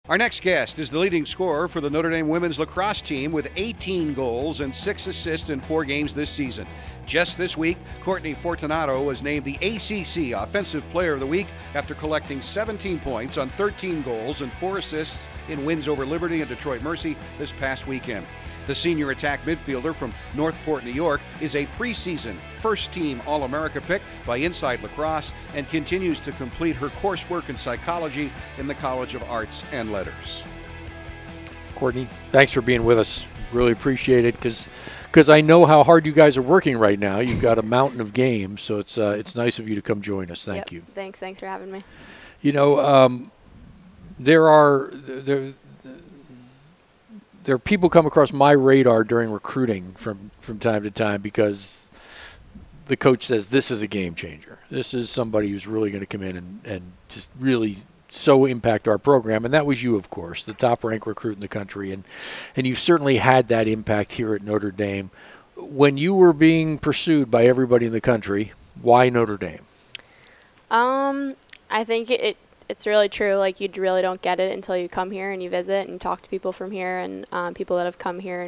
Our next guest is the leading scorer for the Notre Dame women's lacrosse team with 18 goals and 6 assists in 4 games this season. Just this week, Cortney Fortunato was named the ACC Offensive Player of the Week after collecting 17 points on 13 goals and 4 assists in wins over Liberty and Detroit Mercy this past weekend. The senior attack midfielder from Northport, New York, is a preseason first-team All-America pick by Inside Lacrosse and continues to complete her coursework in psychology in the College of Arts and Letters. Cortney, thanks for being with us. Really appreciate it because I know how hard you guys are working right now. You've got a mountain of games, so it's nice of you to come join us. Thank you. Thanks for having me. You know, there are people come across my radar during recruiting from time to time because the coach says this is a game changer. This is somebody who's really going to come in and just really so impact our program. And that was you, of course, the top-ranked recruit in the country. And you've certainly had that impact here at Notre Dame. When you were being pursued by everybody in the country, why Notre Dame? I think it's really true. Like, you really don't get it until you come here and you visit and talk to people from here and people that have come here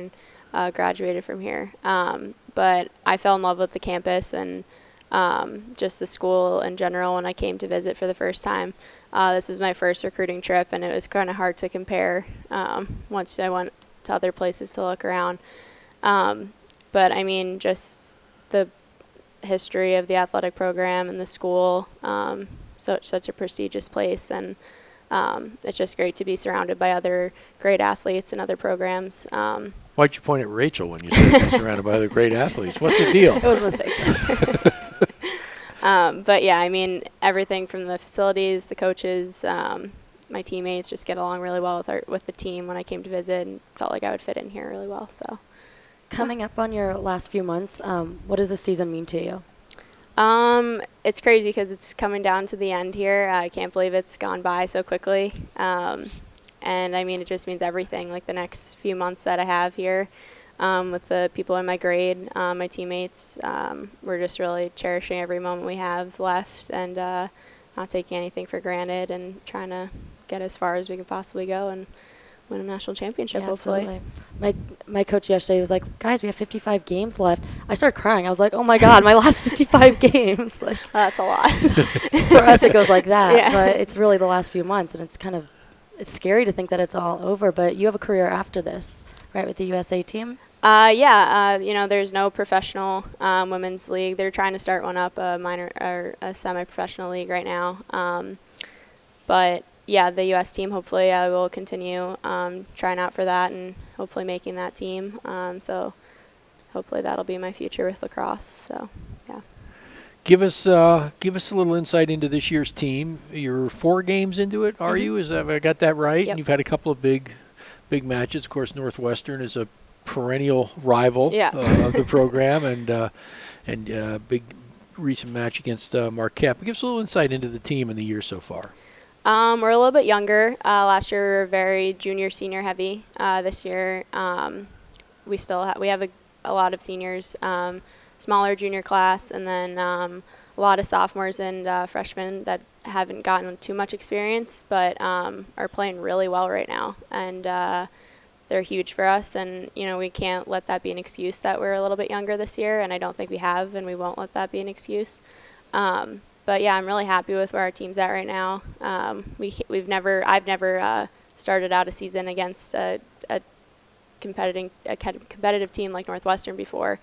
and graduated from here. But I fell in love with the campus and just the school in general when I came to visit for the first time. This was my first recruiting trip, and it was kind of hard to compare once I went to other places to look around. But, I mean, just the history of the athletic program and the school, such a prestigious place, and it's just great to be surrounded by other great athletes and other programs. Why'd you point at Rachel when you said you're surrounded by other great athletes? What's the deal? It was a mistake. But, yeah, I mean, everything from the facilities, the coaches, my teammates just get along really well with the team when I came to visit and felt like I would fit in here really well. So, coming up on your last few months, what does this season mean to you? It's crazy because it's coming down to the end here. I can't believe it's gone by so quickly. And, I mean, it just means everything. Like, the next few months that I have here with the people in my grade, my teammates, we're just really cherishing every moment we have left and not taking anything for granted and trying to get as far as we can possibly go and win a national championship, hopefully. Absolutely. My coach yesterday was like, guys, we have 55 games left. I started crying. I was like, oh, my God, my last 55 games. Like, that's a lot. For us, it goes like that. Yeah. But it's really the last few months, and it's scary to think that it's all over. But you have a career after this, right, with the USA team? You know, there's no professional women's league. They're trying to start one up, a minor or a semi-professional league right now. But yeah, the U.S. team, hopefully I will continue trying out for that and hopefully making that team. So hopefully that'll be my future with lacrosse. So, yeah. Give us a little insight into this year's team. You're 4 games into it, are you? Have I got that right? Yep. And you've had a couple of big matches. Of course, Northwestern is a perennial rival of the program, and big recent match against Marquette. But give us a little insight into the team and the year so far. We're a little bit younger. Last year we were very junior, senior heavy. This year we have a lot of seniors, smaller junior class, and then a lot of sophomores and freshmen that haven't gotten too much experience, but are playing really well right now. And they're huge for us, and you know we can't let that be an excuse that we're a little bit younger this year, and I don't think we have, and we won't let that be an excuse. But yeah, I'm really happy with where our team's at right now. I've never started out a season against a competitive team like Northwestern before.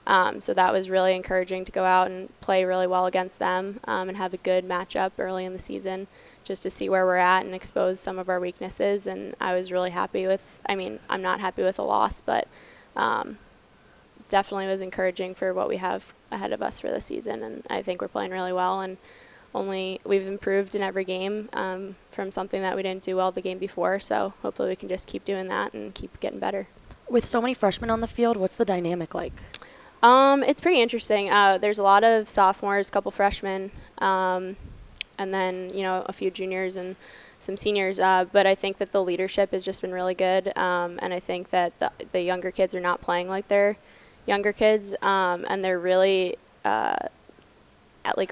So that was really encouraging to go out and play really well against them and have a good matchup early in the season just to see where we're at and expose some of our weaknesses. And I was really happy with, I'm not happy with a loss, but definitely was encouraging for what we have ahead of us for the season. And I think we're playing really well, and we've improved in every game from something that we didn't do well the game before. So hopefully we can just keep doing that and keep getting better. With so many freshmen on the field, what's the dynamic like? It's pretty interesting. There's a lot of sophomores, a couple freshmen, and then, you know, a few juniors and some seniors. But I think that the leadership has just been really good. And I think that the younger kids are not playing like they're younger kids. And they're really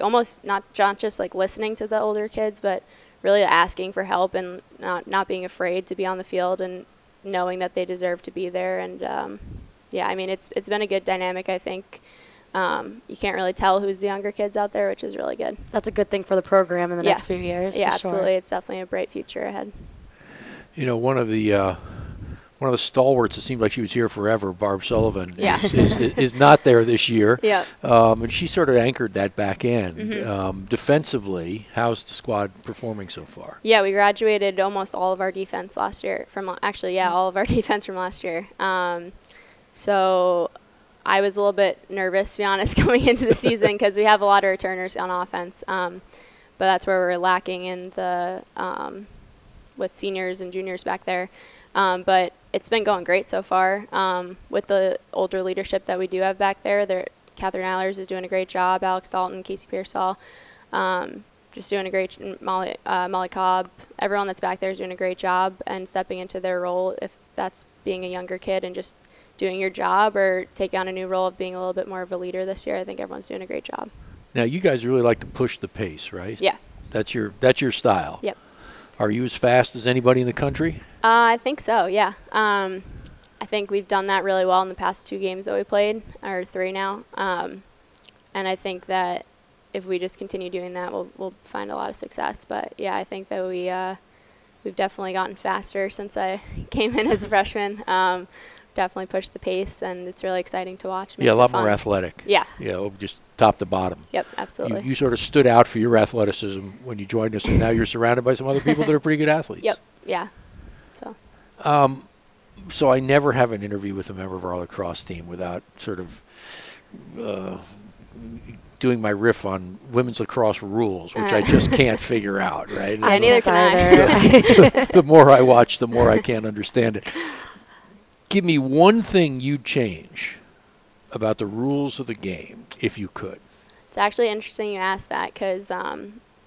almost not just like listening to the older kids, but really asking for help and not being afraid to be on the field and knowing that they deserve to be there. And yeah, I mean, it's been a good dynamic, I think. You can't really tell who's the younger kids out there, which is really good. That's a good thing for the program in the next few years. Yeah, for absolutely. Sure. It's definitely a bright future ahead. You know, one of the stalwarts that seemed like she was here forever, Barb Sullivan, is not there this year. Yeah. And she sort of anchored that back end. Defensively, how's the squad performing so far? Yeah, we graduated almost all of our defense last year all of our defense from last year. So I was a little bit nervous, to be honest, going into the season because we have a lot of returners on offense. But that's where we're lacking in the with seniors and juniors back there. But it's been going great so far with the older leadership that we do have back there. Catherine Allers is doing a great job. Alex Dalton, Casey Pearsall, just doing a great Molly Cobb. Everyone that's back there is doing a great job and stepping into their role, if that's being a younger kid and just doing your job or take on a new role of being a little bit more of a leader this year. I think everyone's doing a great job. Now, you guys really like to push the pace, right? Yeah. That's your style. Yep. Are you as fast as anybody in the country? I think so, yeah. I think we've done that really well in the past 2 games that we played, or 3 now. And I think that if we just continue doing that, we'll find a lot of success. But, yeah, I think that we've definitely gotten faster since I came in as a freshman. Definitely pushed the pace, and it's really exciting to watch. Yeah, a lot more athletic. Yeah. Yeah, just top to bottom. Yep, absolutely. You sort of stood out for your athleticism when you joined us, and now you're surrounded by some other people that are pretty good athletes. Yep, yeah. So I never have an interview with a member of our lacrosse team without sort of doing my riff on women's lacrosse rules, which I just can't figure out, right? Neither can I. The more I watch, the more I can't understand it. Give me one thing you'd change about the rules of the game, if you could. It's actually interesting you asked that because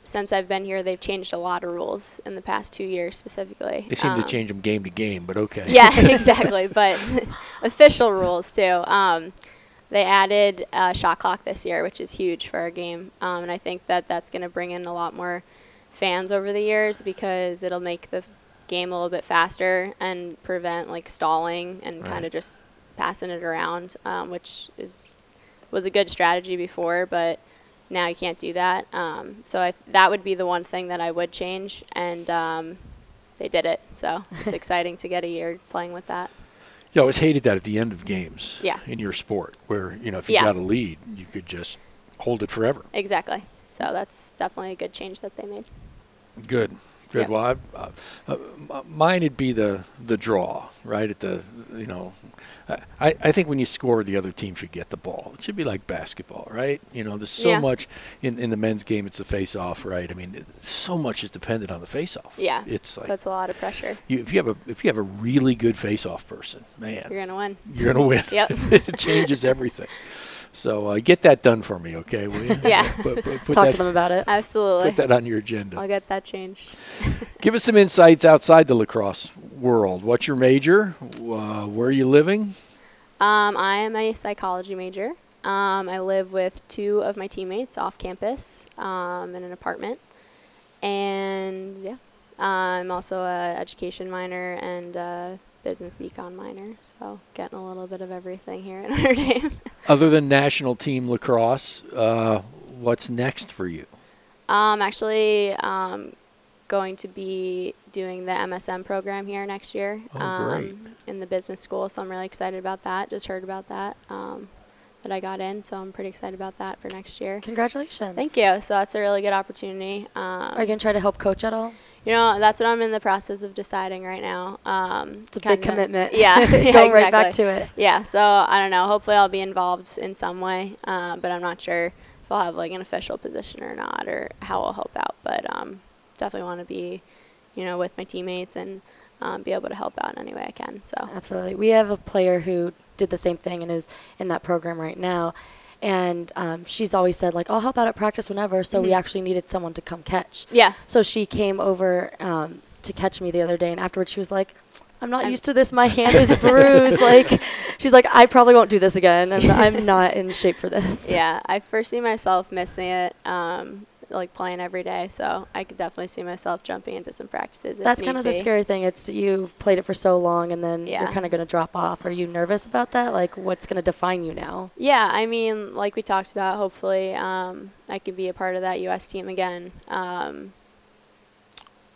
since I've been here, they've changed a lot of rules in the past 2 years specifically. They seem to change them game to game, but okay. Yeah, exactly. But official rules, too. They added a shot clock this year, which is huge for our game. And I think that that's going to bring in a lot more fans over the years because it'll make the game a little bit faster and prevent, like, stalling and kind of just passing it around, which was a good strategy before, but now you can't do that. So that would be the one thing that I would change, and they did it. So it's exciting to get a year playing with that. Yeah, I always hated that at the end of games in your sport where, if you got a lead, you could just hold it forever. Exactly. So that's definitely a good change that they made. Good. Good. Yep. Well, mine would be the draw, right? At the, I think when you score, the other team should get the ball. It should be like basketball, right? There's so much in the men's game. It's the face-off, right? I mean, so much is dependent on the face-off. Yeah, it's like that's a lot of pressure. If you have a really good face-off person, man, you're gonna win. You're gonna win. Yep. It changes everything. So get that done for me, okay? Will you? Yeah. Talk to them about it. Absolutely. Put that on your agenda. I'll get that changed. Give us some insights outside the lacrosse world. What's your major? Where are you living? I am a psychology major. I live with 2 of my teammates off campus in an apartment. And, I'm also an education minor and business econ minor, so getting a little bit of everything here at Notre Dame. Other than national team lacrosse, what's next for you? Actually, going to be doing the MSM program here next year in the business school, so I'm really excited about that. Just heard about that I got in, so I'm pretty excited about that for next year. Congratulations. Thank you. So that's a really good opportunity. Are you going to try to help coach at all? That's what I'm in the process of deciding right now. It's a big commitment. Yeah. Going exactly. right back to it. Yeah, so I don't know. Hopefully I'll be involved in some way, but I'm not sure if I'll have like an official position or not or how I'll help out. But definitely want to be, with my teammates and be able to help out in any way I can. So absolutely. We have a player who did the same thing and is in that program right now. And she's always said, like, I'll help out at practice whenever. So we actually needed someone to come catch. Yeah. So she came over to catch me the other day. And afterwards she was like, I'm not used to this. My hand is bruised. She's like, I probably won't do this again. And I'm not in shape for this. Yeah. I foresee myself missing it. like playing every day. So I could definitely see myself jumping into some practices. That's kind of the scary thing. It's you've played it for so long, and then you're kind of going to drop off. Are you nervous about that? Like, what's going to define you now? Yeah, I mean, like we talked about, hopefully I could be a part of that U.S. team again.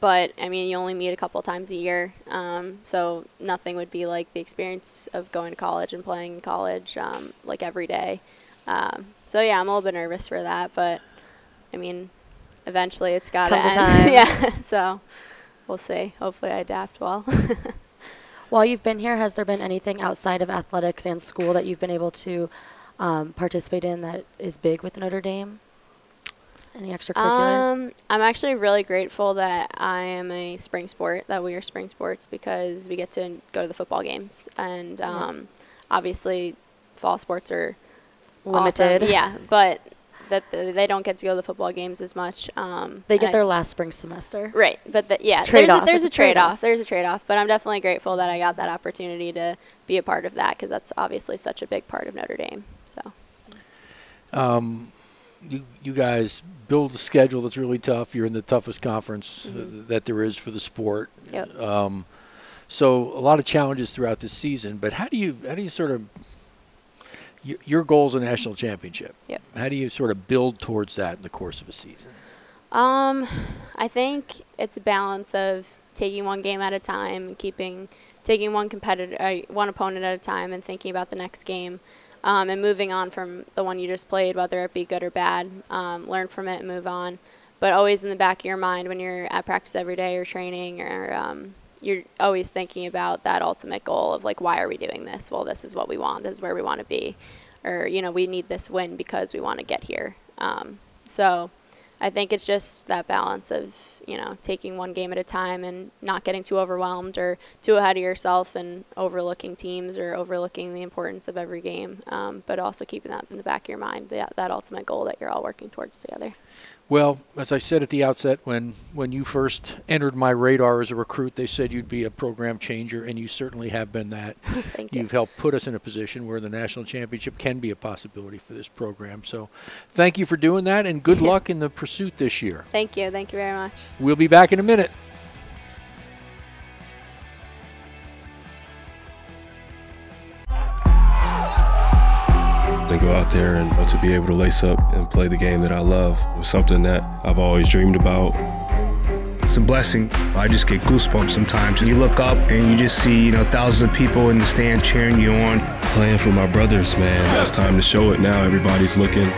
But, I mean, you only meet a couple times a year, so nothing would be like the experience of going to college and playing in college like every day. So, yeah, I'm a little bit nervous for that, but, I mean, eventually it's got to end. Time. Yeah, so we'll see. Hopefully I adapt well. While you've been here, has there been anything outside of athletics and school that you've been able to participate in that is big with Notre Dame? Any extracurriculars? I'm actually really grateful that I am a spring sport, that we are spring sports, because we get to go to the football games. And obviously fall sports are limited. Awesome. Yeah, but that they don't get to go to the football games as much. They get their last spring semester. Right, but there's a trade-off. There's a trade-off, but I'm definitely grateful that I got that opportunity to be a part of that, because that's obviously such a big part of Notre Dame. So. You guys build a schedule that's really tough. You're in the toughest conference that there is for the sport. Yep. So a lot of challenges throughout this season. But how do you sort of your goal is a national championship? Yep. How do you sort of build towards that in the course of a season? I think it's a balance of taking one game at a time, taking one opponent at a time, and thinking about the next game. And moving on from the one you just played, whether it be good or bad, learn from it and move on. But always in the back of your mind when you're at practice every day or training, or you're always thinking about that ultimate goal of, like, why are we doing this? Well, this is what we want. This is where we want to be. Or, we need this win because we want to get here. So I think it's just that balance of, taking one game at a time and not getting too overwhelmed or too ahead of yourself and overlooking teams or overlooking the importance of every game, but also keeping that in the back of your mind, that ultimate goal that you're all working towards together. Well, as I said at the outset, when you first entered my radar as a recruit, they said you'd be a program changer, and you certainly have been that. Thank you. You've helped put us in a position where the national championship can be a possibility for this program. So thank you for doing that, and good luck in the pursuit this year. Thank you. Thank you very much. We'll be back in a minute. To go out there and to be able to lace up and play the game that I love was something that I've always dreamed about. It's a blessing. I just get goosebumps sometimes. You look up and you just see, thousands of people in the stand cheering you on. Playing for my brothers, man. It's time to show it now. Everybody's looking.